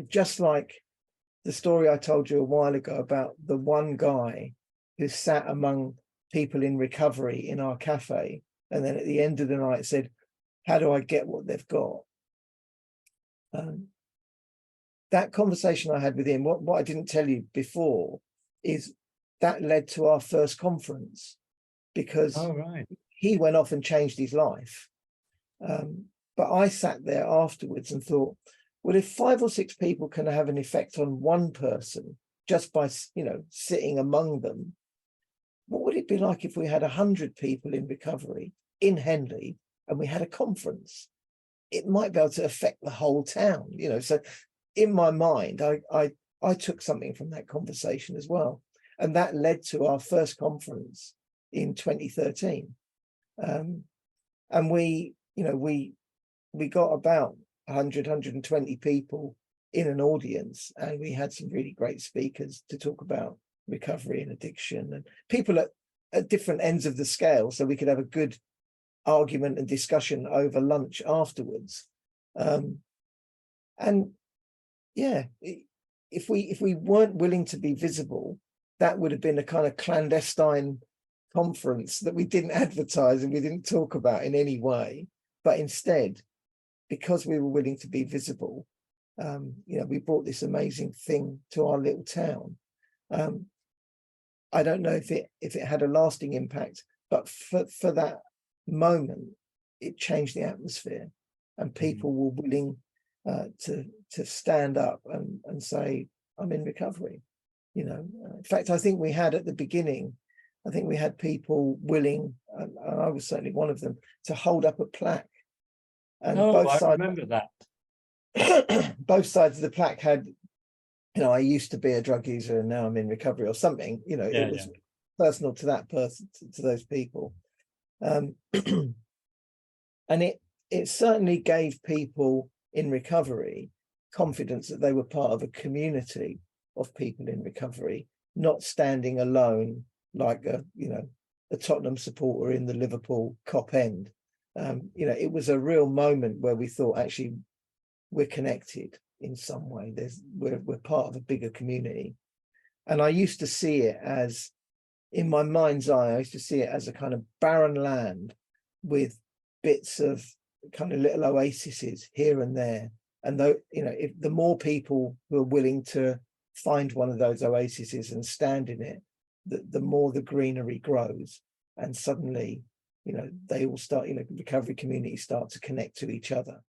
just like the story I told you a while ago about the one guy who sat among people in recovery in our cafe, and then at the end of the night said, how do I get what they've got? That conversation I had with him, what I didn't tell you before, is that led to our first conference, because he went off and changed his life. But I sat there afterwards and thought, well, if 5 or 6 people can have an effect on one person just by, sitting among them, what would it be like if we had 100 people in recovery in Henley and we had a conference? It might be able to affect the whole town, So in my mind, I took something from that conversation as well. And that led to our first conference in 2013. And we got about 100, 120 people in an audience, and we had some really great speakers to talk about recovery and addiction, and people at different ends of the scale, so we could have a good argument and discussion over lunch afterwards. And yeah, if we weren't willing to be visible, that would have been a kind of clandestine conference that we didn't advertise and we didn't talk about in any way. But instead, because we were willing to be visible, we brought this amazing thing to our little town. I don't know if it had a lasting impact, but for that moment, it changed the atmosphere, and people were willing to stand up and say, I'm in recovery. In fact, I think we had at the beginning, we had people willing, and I was certainly one of them, to hold up a plaque. And I remember that. Both sides of the plaque had, I used to be a drug user and now I'm in recovery, or something. It was personal to that person, to those people. And it certainly gave people in recovery confidence that they were part of a community of people in recovery, not standing alone like a Tottenham supporter in the Liverpool Cop End. It was a real moment where we thought, actually, we're connected in some way. We're part of a bigger community. And I used to see it as, in my mind's eye, I used to see it as a kind of barren land with bits of kind of little oases here and there. And though, if the more people who are willing to find one of those oases and stand in it, the more the greenery grows. And suddenly, they all start, recovery communities start to connect to each other.